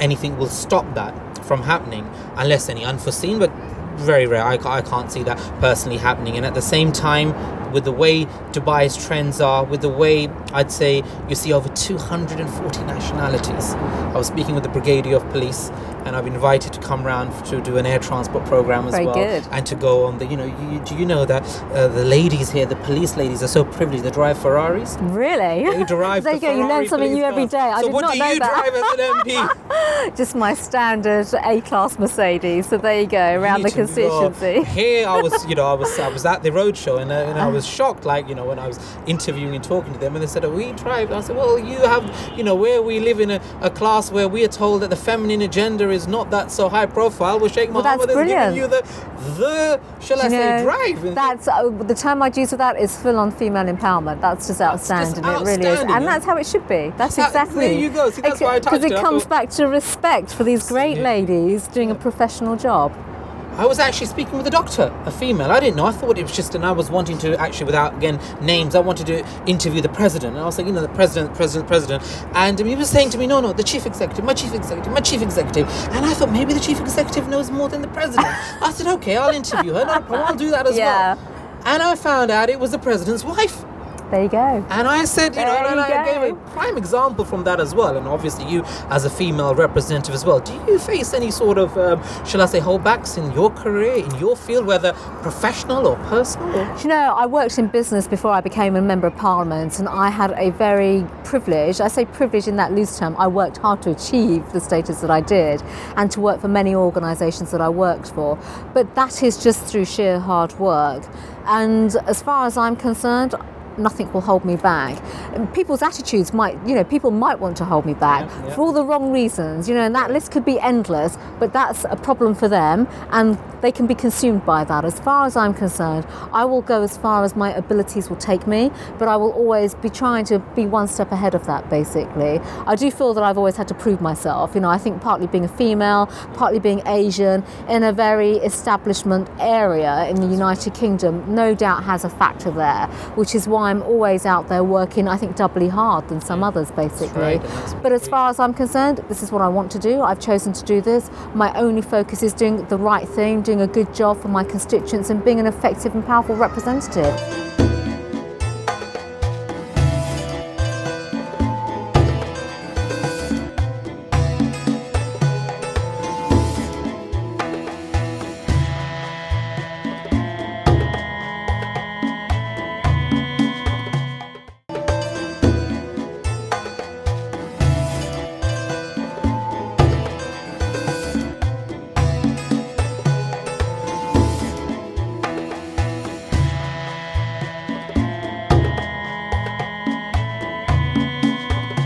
anything will stop that from happening, unless any unforeseen, but very rare. I can't see that personally happening. And at the same time, with the way Dubai's trends are, with the way I'd say you see over 240 nationalities. I was speaking with the Brigadier of Police, and I've been invited to come round to do an air transport program as Very well. good. And to go on the, do you know that the ladies here, the police ladies, are so privileged. They drive Ferraris. Really? They drive There you go, you learn something new every day. I so did what not do know you that. drive as an MP? Just my standard A-class Mercedes. So there you go, around the constituency. Here I was, I was at the roadshow, and I was shocked, when I was interviewing and talking to them, and they said, "Oh, we drive." I said, "Well, you have, where we live in a class where we are told that the feminine agenda is not that so high profile. We're shaking my arm with giving you the shall I say, drive." That's the term I'd use for that is full-on female empowerment. That's just outstanding. It really is, and that's how it should be. That's exactly. There you go. See, that's why I touched it. Because it comes back to respect for these great ladies doing a professional job. I was actually speaking with a doctor, a female. I didn't know. I thought it was just, and I was wanting to actually, without, again, names, I wanted to interview the president. And I was like, the president. And he was saying to me, no, the chief executive, my chief executive. And I thought maybe the chief executive knows more than the president. I said, okay, I'll interview her. No problem, I'll do that as well. And I found out it was the president's wife. There you go. And I said, I gave a prime example from that as well. And obviously you as a female representative as well. Do you face any sort of, shall I say, holdbacks in your career, in your field, whether professional or personal? I worked in business before I became a member of Parliament, and I had a very privileged, I say privilege in that loose term, I worked hard to achieve the status that I did and to work for many organisations that I worked for. But that is just through sheer hard work. And as far as I'm concerned, nothing will hold me back. People's attitudes people might want to hold me back for all the wrong reasons, and that list could be endless, but that's a problem for them and they can be consumed by that. As far as I'm concerned, I will go as far as my abilities will take me, but I will always be trying to be one step ahead of that, basically. I do feel that I've always had to prove myself. I think partly being a female, partly being Asian, in a very establishment area in the United Kingdom, no doubt has a factor there, which is why I'm always out there working, I think, doubly hard than some others, basically. But as far as I'm concerned, this is what I want to do. I've chosen to do this. My only focus is doing the right thing, doing a good job for my constituents and being an effective and powerful representative.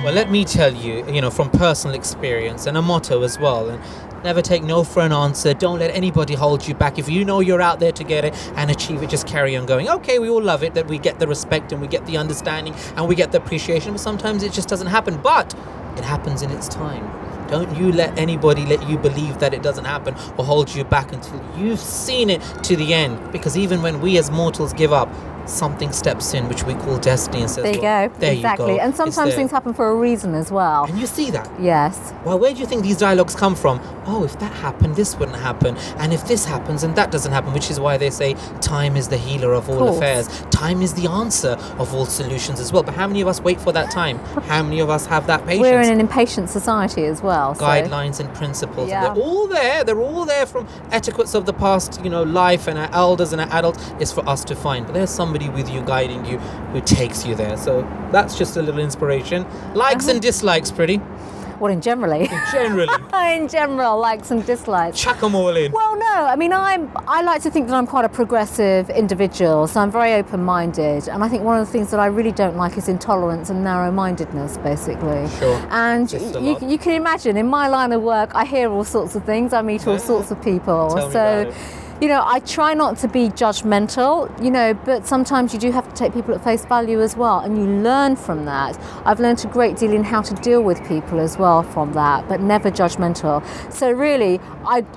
Well, let me tell you, from personal experience and a motto as well, and never take no for an answer. Don't let anybody hold you back. If you know you're out there to get it and achieve it, just carry on going. Okay, we all love it that we get the respect and we get the understanding and we get the appreciation, but sometimes it just doesn't happen. But it happens in its time. Don't you let anybody let you believe that it doesn't happen or hold you back until you've seen it to the end. Because even when we as mortals give up, something steps in, which we call destiny, and says, There you well, go. there Exactly. you go. And It's sometimes there. things happen for a reason as well. And you see that. Yes. Well, where do you think these dialogues come from? Oh, if that happened, this wouldn't happen. And if this happens and that doesn't happen, which is why they say time is the healer of all Course. affairs. Time is the answer of all solutions as well. But how many of us wait for that time? How many of us have that patience? We're in an impatient society as well. so- Guidelines and principles. Yeah. And they're all there. They're all there from etiquettes of the past, life, and our elders and our adults is for us to find. But there's somebody with you guiding you who takes you there. So that's just a little inspiration. Likes and dislikes, Priti. Well, in generally. Generally. In general, likes and dislikes. Chuck them all in. Well, no. I mean, I like to think that I'm quite a progressive individual, so I'm very open-minded. And I think one of the things that I really don't like is intolerance and narrow-mindedness, basically. Sure. And Just a lot. you can imagine, in my line of work, I hear all sorts of things. I meet all sorts of people. Tell me so. about it. I try not to be judgmental, but sometimes you do have to take people at face value as well, and you learn from that. I've learned a great deal in how to deal with people as well from that, but never judgmental. So really,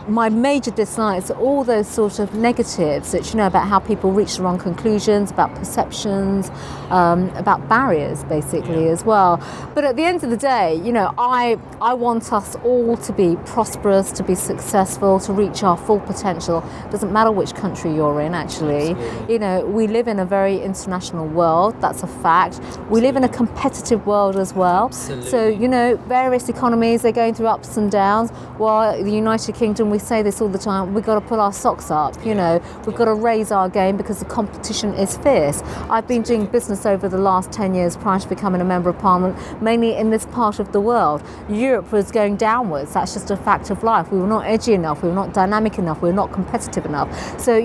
my major dislikes are all those sort of negatives that, about how people reach the wrong conclusions, about perceptions, about barriers, basically, as well. But at the end of the day, I want us all to be prosperous, to be successful, to reach our full potential. Doesn't matter which country you're in, actually. Absolutely. We live in a very international world. That's a fact. We live in a competitive world as well. Absolutely. So, various economies, they're going through ups and downs. While the United Kingdom, we say this all the time, we've got to pull our socks up, We've got to raise our game because the competition is fierce. I've been doing business over the last 10 years prior to becoming a Member of Parliament, mainly in this part of the world. Europe was going downwards. That's just a fact of life. We were not edgy enough. We were not dynamic enough. We were not competitive enough. So,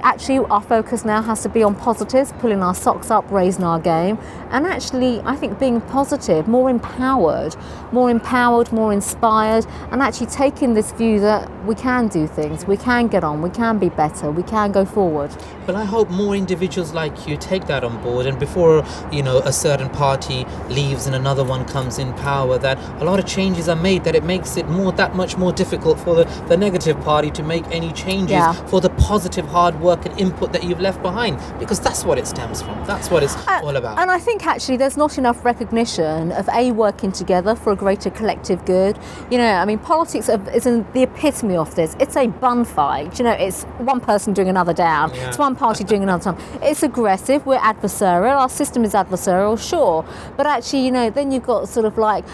actually our focus now has to be on positives, pulling our socks up, raising our game, and actually I think being positive, more empowered, more inspired, and actually taking this view that we can do things, we can get on, we can be better, we can go forward. Well, I hope more individuals like you take that on board, and before a certain party leaves and another one comes in power, that a lot of changes are made, that it makes it that much more difficult for the negative party to make any changes for the positive hard work and input that you've left behind, because that's what it stems from. That's what it's all about. And I think actually there's not enough recognition of working together for a greater collective good. Politics is the epitome of this. It's a bun fight. It's one person doing another down. Yeah. It's one party doing another time. It's aggressive. We're adversarial. Our system is adversarial, sure. But actually, then you've got sort of like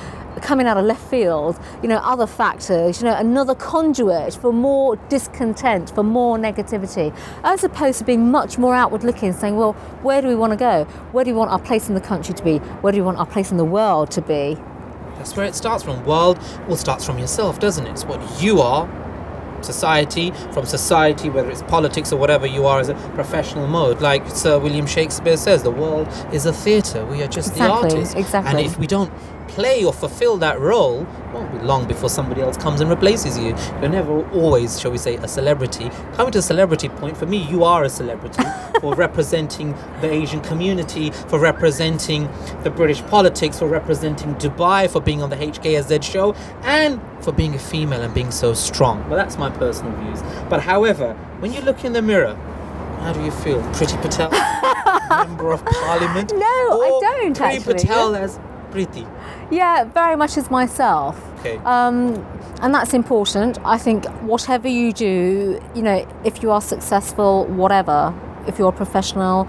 coming out of left field, other factors, another conduit for more discontent, for more negativity, as opposed to being much more outward looking, saying, well, where do we want to go? Where do we want our place in the country to be? Where do we want our place in the world to be? That's where it starts from. World starts from yourself, doesn't it? It's what you are. Society, whether it's politics or whatever you are as a professional mode. Like Sir William Shakespeare says, the world is a theatre. We are just the artists. Exactly. And if we don't play or fulfill that role, it won't be long before somebody else comes and replaces you. You're never always, shall we say, a celebrity. Coming to the celebrity point, for me, you are a celebrity for representing the Asian community, for representing the British politics, for representing Dubai, for being on the HKSZ show, and for being a female and being so strong. Well, that's my personal views. But however, when you look in the mirror, how do you feel? Priti Patel, Member of Parliament? No, I don't Priti actually. Patel as Priti. Yeah, very much as myself. Okay. And that's important. I think whatever you do, if you are successful, whatever, if you're a professional,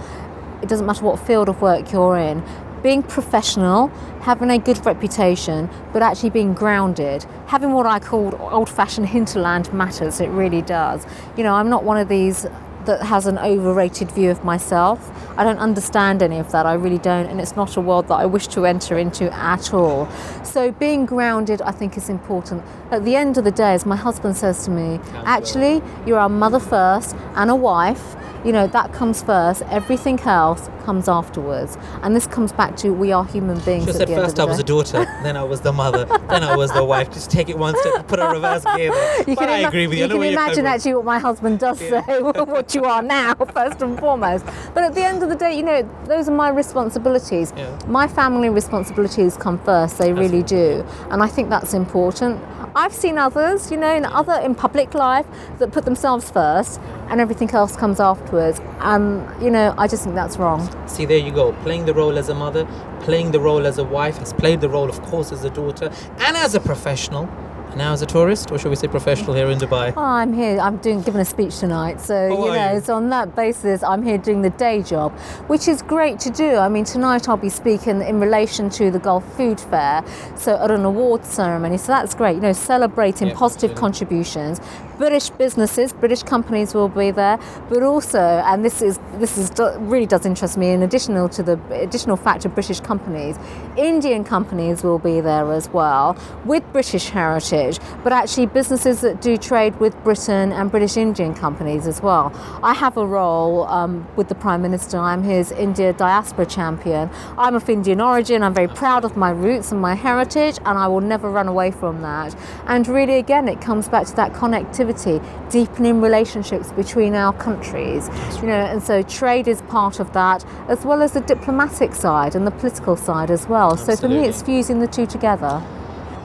it doesn't matter what field of work you're in, being professional, having a good reputation, but actually being grounded, having what I call old-fashioned hinterland matters, it really does. I'm not one of these that has an overrated view of myself. I don't understand any of that, I really don't, and it's not a world that I wish to enter into at all. So being grounded, I think, is important. At the end of the day, as my husband says to me, actually, you're a mother first and a wife, that comes first, everything else comes afterwards. And this comes back to we are human beings. Just at first I was a daughter, then I was the mother, then I was the wife. Just take it one step, put a reverse gear there. But I agree with you. You can imagine actually what my husband does say, what you are now, first and foremost. But at the end of the day, those are my responsibilities. Yeah. My family responsibilities come first, they really do. And I think that's important. I've seen others, in public life that put themselves first and everything else comes afterwards. to us. And, I just think that's wrong. See, there you go. Playing the role as a mother, playing the role as a wife, has played the role, of course, as a daughter and as a professional. And now as a tourist, or should we say professional, here in Dubai? Oh, I'm here. I'm giving a speech tonight. So, so on that basis, I'm here doing the day job, which is great to do. I mean, tonight I'll be speaking in relation to the Gulf Food Fair, so at an awards ceremony. So that's great, celebrating positive contributions. British businesses, British companies will be there, but also, and this really does interest me, in additional to the additional fact of British companies, Indian companies will be there as well, with British heritage, but actually businesses that do trade with Britain and British Indian companies as well. I have a role with the Prime Minister. I'm his India diaspora champion. I'm of Indian origin. I'm very proud of my roots and my heritage, and I will never run away from that. And really, again, it comes back to that connectivity, deepening relationships between our countries, and so trade is part of that, as well as the diplomatic side and the political side as well. Absolutely. So for me, it's fusing the two together.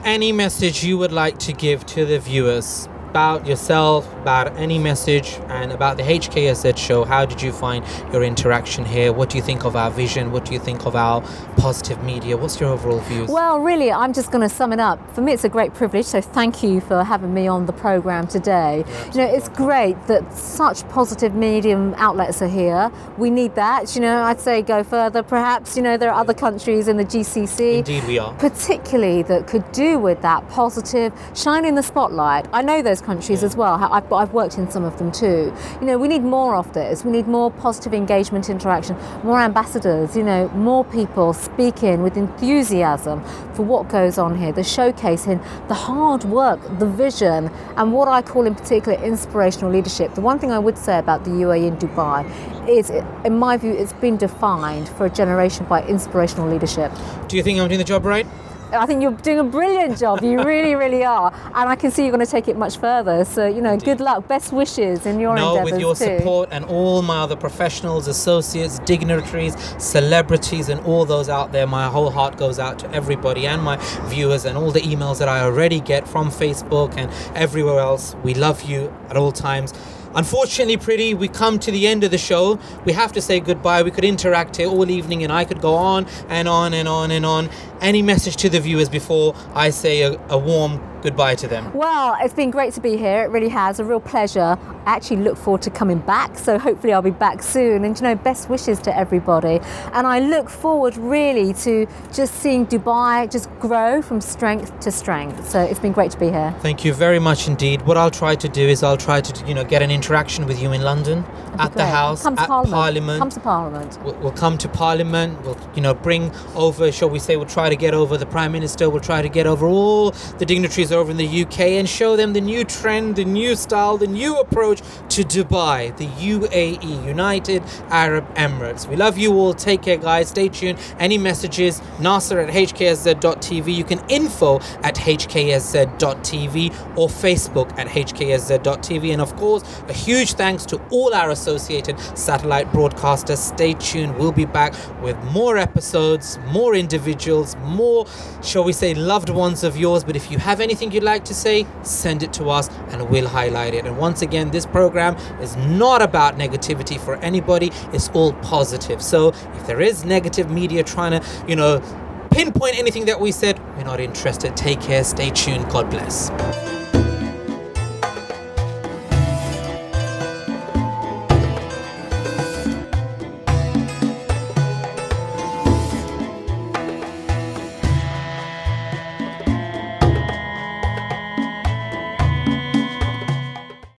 Any message you would like to give to the viewers about yourself, about any message, and about the HKSZ show? How did you find your interaction here? What do you think of our vision? What do you think of our positive media? What's your overall views? Well, really, I'm just going to sum it up. For me, it's a great privilege, so thank you for having me on the programme today. It's great that such positive medium outlets are here. We need that. I'd say go further, perhaps. There are other countries in the GCC. Indeed, we are. Particularly that could do with that positive, shining the spotlight. I know those countries as well. I've worked in some of them too. We need more of this. We need more positive engagement, interaction, more ambassadors, more people speaking with enthusiasm for what goes on here, the showcasing the hard work, the vision, and what I call in particular inspirational leadership. The one thing I would say about the UAE in Dubai is, in my view, it's been defined for a generation by inspirational leadership. Do you think I'm doing the job right? I think you're doing a brilliant job. You really, really are. And I can see you're going to take it much further. So, Indeed. Good luck. Best wishes in your endeavours with your too. support and all my other professionals, associates, dignitaries, celebrities, and all those out there, my whole heart goes out to everybody and my viewers and all the emails that I already get from Facebook and everywhere else. We love you at all times. Unfortunately, Priti, we come to the end of the show. We have to say goodbye. We could interact here all evening and I could go on and on and on and on. Any message to the viewers before I say a warm goodbye to them? Well, it's been great to be here. It really has. A real pleasure. I actually look forward to coming back. So hopefully I'll be back soon. And, best wishes to everybody. And I look forward really to just seeing Dubai just grow from strength to strength. So it's been great to be here. Thank you very much indeed. What I'll try to do is I'll try to, get an interaction with you in London, at the House, at Parliament. Come to Parliament. We'll come to Parliament. We'll, bring over, shall we say, we'll try to get over the Prime Minister. We'll try to get over all the dignitaries over in the UK and show them the new trend, the new style, the new approach to Dubai, the UAE, United Arab Emirates. We love you all. Take care, guys. Stay tuned. Any messages, Nasir at hksz.tv. You can info at hksz.tv or Facebook at hksz.tv. And of course, a huge thanks to all our associated satellite broadcasters. Stay tuned. We'll be back with more episodes, more individuals, more, shall we say, loved ones of yours. But if you have anything you'd like to say, send it to us and we'll highlight it. And once again, this program is not about negativity for anybody. It's all positive. So if there is negative media trying to, pinpoint anything that we said, we're not interested. Take care. Stay tuned. God bless.